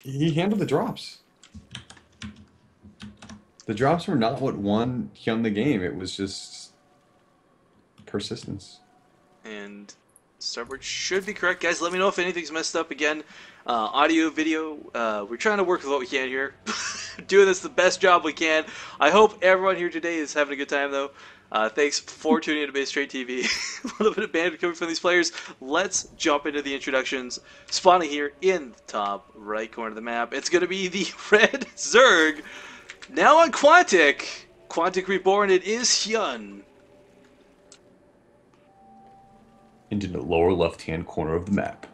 He handled the drops. The drops were not what won Hyun the game. It was just persistence. And starboard should be correct. Guys, let me know if anything's messed up again. Audio, video, we're trying to work with what we can here. Doing this the best job we can. I hope everyone here today is having a good time, though. Thanks for tuning in to Base Trade TV. A little bit of banter coming from these players. Let's jump into the introductions. Spawning here in the top right corner of the map. It's going to be the red Zerg. Now on Quantic. Quantic Reborn, it is Hyun. Into the lower left-hand corner of the map.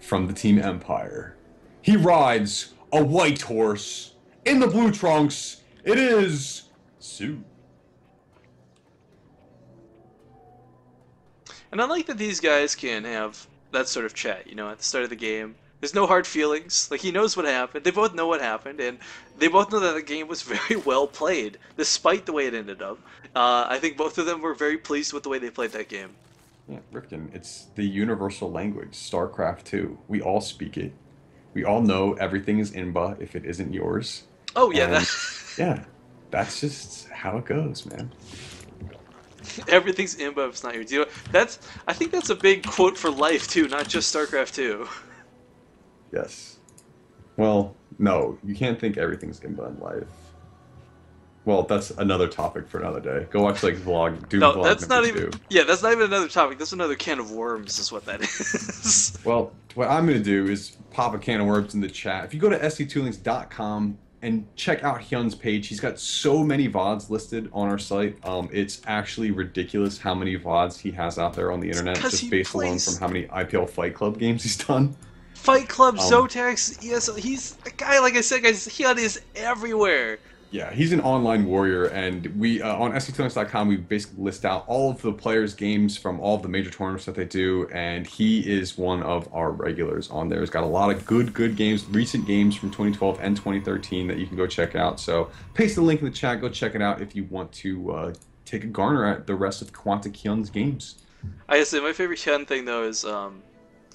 From the team Empire. He rides a white horse in the blue trunks. It is Sue. And I like that these guys can have that sort of chat, you know, at the start of the game. There's no hard feelings. Like, he knows what happened. They both know what happened, and they both know that the game was very well played, despite the way it ended up. I think both of them were very pleased with the way they played that game. Yeah, Rifkin, it's the universal language, StarCraft 2. We all speak it. We all know everything is Inba if it isn't yours. Oh, yeah, And that... yeah, that's just how it goes, man. Everything's imba if it's not yours. You know, that's... I think that's a big quote for life, too, not just StarCraft 2. Yes. Well, no, you can't think everything's Inba in life. Well, that's another topic for another day. Go watch like vlog, do No, vlog that's number not even... two. Yeah, that's not even another topic. That's another can of worms is what that is. Well, what I'm going to do is pop a can of worms in the chat. If you go to sc2links.com and check out Hyun's page, he's got so many VODs listed on our site. It's actually ridiculous how many VODs he has out there on the internet, Because just he based alone plays... from how many IPL Fight Club games he's done. Fight Club, Um, Zotax, yes, he's a guy, like I said, guys, Hyun is everywhere. Yeah, he's an online warrior, and we on sc2links.com we basically list out all of the players' games from all of the major tournaments that they do, and he is one of our regulars on there. He's got a lot of good games, recent games from 2012 and 2013 that you can go check out. So paste the link in the chat, go check it out if you want to take a garner at the rest of Quantic Hyun's games. I guess my favorite Hyun thing though is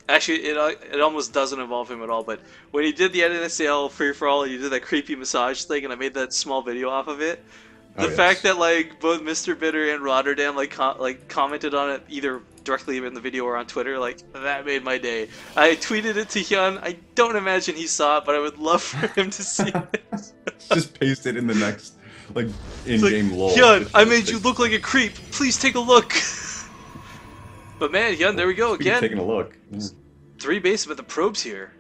actually it almost doesn't involve him at all. But when he did the NSL free for all, he did that creepy massage thing, and I made that small video off of it. Oh The fact yes. that like both Mr. Bitter and Rotterdam like commented on it either directly in the video or on Twitter, like that made my day. I tweeted it to Hyun. I don't imagine he saw it, but I would love for him to see it. Just paste it in the next like It's like, in-game lol. Hyun, Just I like, made you look like a creep. Please take a look. But man, Hyun, there we go speaking of again. taking a look. Yeah. 3 base, but the probes here.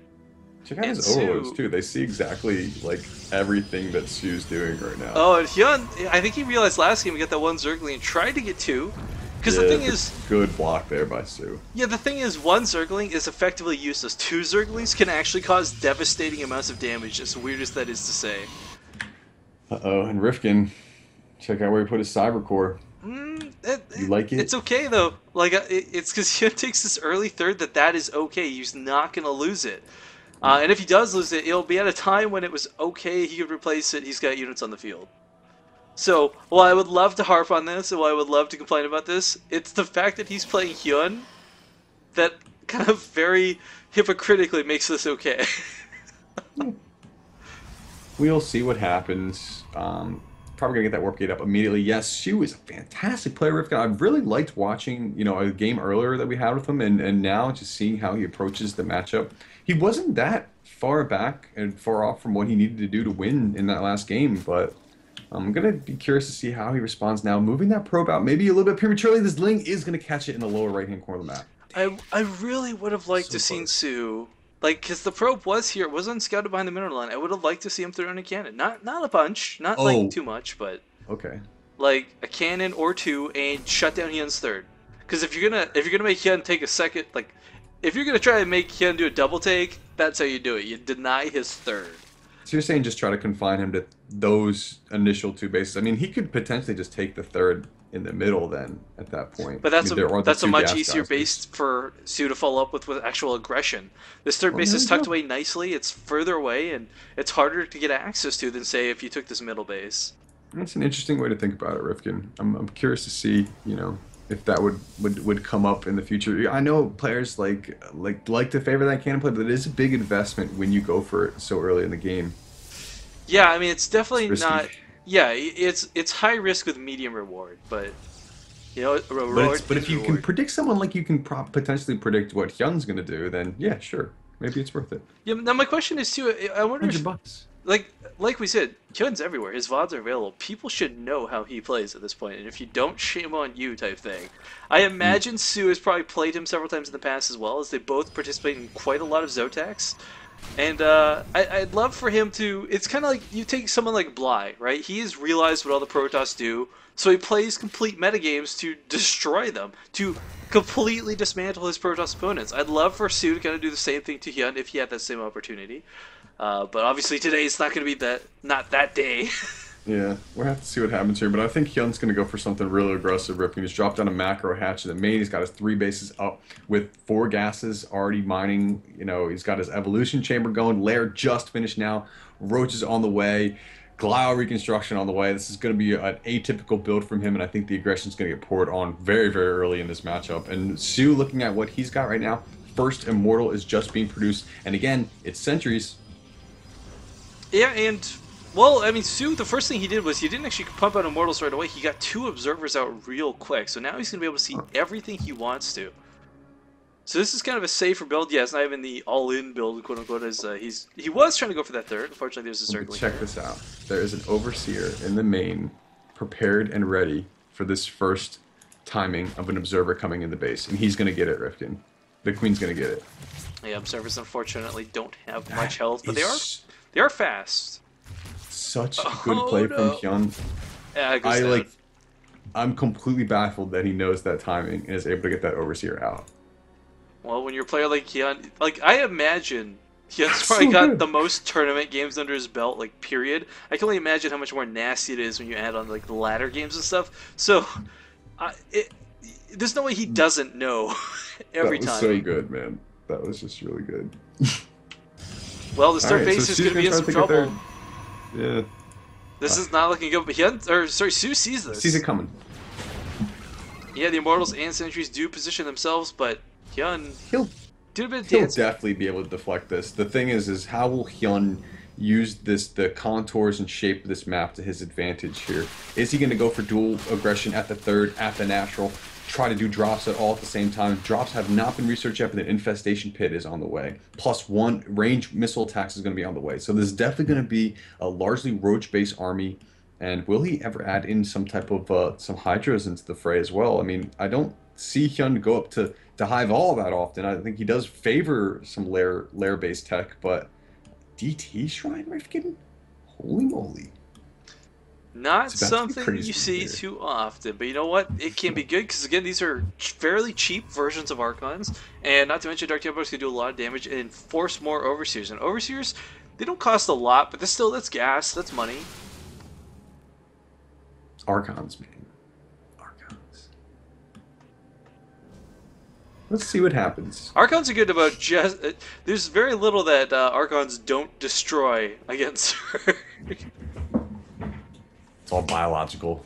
Check out And his overlords Sue. too. They see exactly like everything that Sue's doing right now. Oh, and Hyun, I think he realized last game we got that one Zergling and tried to get 2. Because the Yeah, thing it's is, a good block there by Sue. yeah, the thing is, one Zergling is effectively useless. 2 Zerglings can actually cause devastating amounts of damage, as weird as that is to say. Uh-oh, and Rifkin, check out where he put his cyber core. You like it? It's okay though. Like it's because Hyun takes this early third that is okay. He's not gonna lose it. And if he does lose it, it'll be at a time when it was okay. He could replace it. He's got units on the field. So while I would love to harp on this, and while I would love to complain about this, it's the fact that he's playing Hyun that kind of very hypocritically makes this okay. We'll see what happens. Probably gonna get that warp gate up immediately. Yes, Sue is a fantastic player, Rifkin. I've really liked watching, a game earlier that we had with him, and now just seeing how he approaches the matchup. He wasn't that far back and far off from what he needed to do to win in that last game, but I'm gonna be curious to see how he responds now. Moving that probe out maybe a little bit prematurely. This Ling is gonna catch it in the lower right-hand corner of the map. I really would have liked So to seen close. Sue, like, because the probe was here, was unscouted behind the mineral line. I would have liked to see him throw in a cannon. Not a bunch, not like Oh, too much, but okay. like a cannon or 2 and shut down Hyun's third. Because if you're gonna make Hyun take a second, like if you're gonna try and make Hyun do a double take, that's how you do it. You deny his third. So you're saying just try to confine him to those initial 2 bases. I mean, he could potentially just take the third in the middle then at that point. But I mean, there are the that's a two much gas easier geysers. base for Sue to follow up with actual aggression. This third Well, base there is we tucked go. away nicely. It's further away and it's harder to get access to than say if you took this middle base. That's an interesting way to think about it, Rifkin. I'm curious to see, if that would come up in the future. I know players like to favor that cannon play, but it is a big investment when you go for it so early in the game. Yeah, I mean it's It's definitely risky. not. Yeah, it's high risk with medium reward, but you know, reward But if is you can reward. predict someone like you can potentially predict what Hyun's gonna do, then yeah, sure, maybe it's worth it. Yeah. Now my question is too. I wonder if, $100. like we said, Hyun's everywhere. His VODs are available. People should know how he plays at this point, and if you don't, shame on you, type thing. I Mm. imagine Sue has probably played him several times in the past as well, as they both participate in quite a lot of Zotacs. And I'd love for him to. It's kind of like you take someone like Bly, right? He has realized what all the Protoss do, so he plays complete metagames to destroy them, to completely dismantle his Protoss opponents. I'd love for Sue to kind of do the same thing to Hyun if he had that same opportunity. But obviously today it's not going to be not that day. Yeah, we'll have to see what happens here, but I think Hyun's going to go for something really aggressive, ripping. He's dropped down a macro hatch in the main. He's got his 3 bases up with 4 gases already mining. You know, he's got his evolution chamber going. Lair just finished now. Roach is on the way. Glio reconstruction on the way. This is going to be an atypical build from him, and I think the aggression is going to get poured on very, very early in this matchup. And Sue, looking at what he's got right now, first Immortal is just being produced. And again, it's sentries. Yeah, and well, I mean, Sue, the first thing he did was he didn't actually pump out Immortals right away. He got 2 observers out real quick, so now he's going to be able to see everything he wants to. So this is kind of a safer build. Yeah, it's not even the all-in build, quote unquote. As he was trying to go for that third. Unfortunately, there's a circling Check here. this out. There is an overseer in the main, prepared and ready for this first timing of an observer coming in the base, and he's gonna get it, Rifkin. The queen's gonna get it. Yeah, observers unfortunately don't have That much health, but is they are fast. such good Oh play from no! Hyun. Yeah, it goes I down. like. I'm completely baffled that he knows that timing and is able to get that overseer out. Well, when you're a player like Hyun, like I imagine Hyun's probably So got good. the most tournament games under his belt, like period. I can only imagine how much more nasty it is when you add on like the ladder games and stuff. So, it, there's no way he doesn't know That every was so timing. good, man. That was just really good. Well, the All start right, so base is Sue's going to gonna be in try to some take a trouble. third. Yeah, This is not looking good. But Hyun, or sorry, Sue sees sees it this. coming. Yeah, the Immortals and Sentries do position themselves, but Hyun He'll did a bit of He'll dancing. definitely be able to deflect this. The thing is how will Hyun use the contours and shape of this map to his advantage here? Is he going to go for dual aggression at the third, at the natural, try to do drops at all at the same time? Drops have not been researched yet, but the infestation pit is on the way. +1 range missile attacks is going to be on the way. So this is definitely going to be a largely roach-based army. And will he ever add in some type of some hydras into the fray as well? I mean, I don't see Hyun go up to Hive all that often. I think he does favor some lair based tech, but DT Shrine Rifkin? Holy moly. Not It's about to be something you crazy see here. too often, but you know what? It can be good because again, these are fairly cheap versions of Archons, and not to mention Dark Templars can do a lot of damage and force more Overseers. And Overseers, they don't cost a lot, but that's gas, that's money. Archons, man. Archons. Let's see what happens. Archons are good about just. There's very little that Archons don't destroy against her. It's all biological.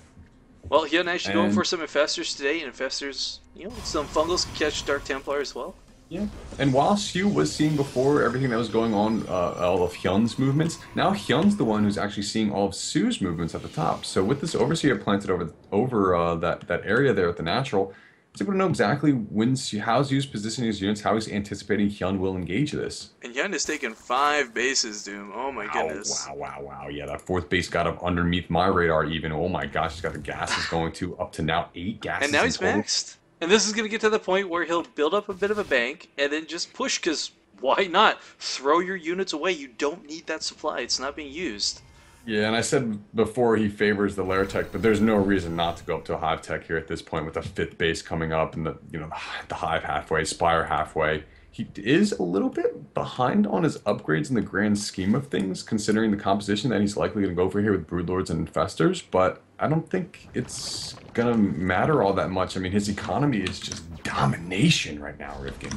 Well, he had actually going And for some Infestors today, and Infestors, you know, some Fungals can catch Dark Templar as well. yeah. And while Siu was seeing before everything that was going on, all of Hyun's movements, now Hyun's the one who's actually seeing all of Su's movements at the top. So with this Overseer planted over that area there at the natural, he's able to know exactly how Su's positioning his units, how he's anticipating Hyun will engage this. And Hyun has taken 5 bases, Doom. Oh my goodness. Wow. Yeah, that fourth base got up underneath my radar even. Oh my gosh, he's got the gases going to up to now 8 gases And now in he's total. maxed. And this is going to get to the point where he'll build up a bit of a bank and then just push, because why not? Throw your units away. You don't need that supply. It's not being used. Yeah, and I said before he favors the Lair Tech, but there's no reason not to go up to a Hive Tech here at this point with the 5th base coming up and the Hive halfway, Spire halfway. He is a little bit behind on his upgrades in the grand scheme of things, considering the composition that he's likely going to go for here with Broodlords and Infestors, but I don't think it's going to matter all that much. I mean, his economy is just domination right now, Rifkin.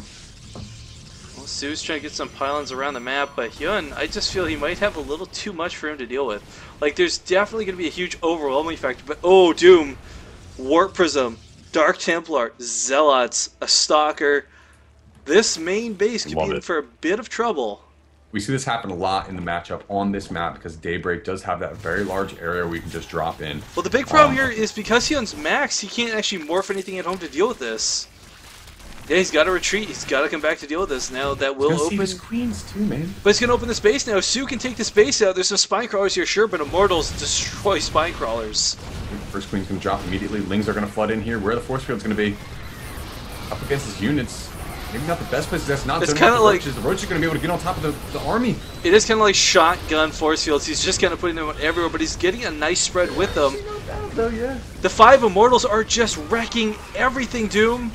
Well, Sue's trying to get some pylons around the map, but Hyun, I just feel he might have a little too much for him to deal with. Like, there's definitely going to be a huge overwhelming factor, but oh, Doom! Warp Prism. Dark Templar, Zealots, a Stalker. This main base could be Love in it. for a bit of trouble. We see this happen a lot in the matchup on this map because Daybreak does have that very large area where you can just drop in. Well, the big problem here is because Hyun's max, he can't actually morph anything at home to deal with this. Yeah, he's got to retreat. He's got to come back to deal with this. Now that will open. See queens too, man. But he's going to open the space now. Su can take the space out. There's some spine crawlers here, sure, but Immortals destroy spine crawlers. First queen's going to drop immediately. Lings are going to flood in here. Where the force field's going to be up against his units. Maybe not the best place. That's not. It's kind of like the roaches are going to be able to get on top of the army. It is kind of like shotgun force fields. He's just kind of putting them everywhere, but he's getting a nice spread with them. The 5 Immortals are just wrecking everything, Doom.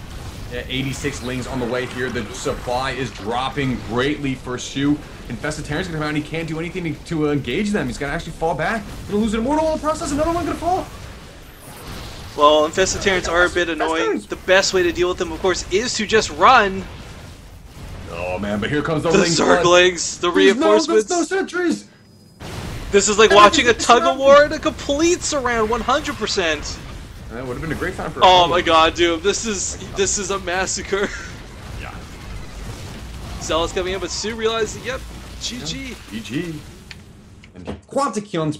Yeah, 86 Lings on the way here. The supply is dropping greatly for Shu. Infested Terran's going to come out and he can't do anything to engage them. He's going to actually fall back. Going to lose an Immortal in the process. Another one going to fall. Well, Infested Terrans are a bit annoying. The best way to deal with them, of course, is to just run. Oh, man, but here comes the Lings. The reinforcements. No sentries. This is like watching a tug-of-war in a complete surround, 100%. That would have been a great time for. Oh my God, dude! This is a massacre. Yeah. Zealot's coming in, but Su realizes, yep, GG. GG. And Quantic Hyun's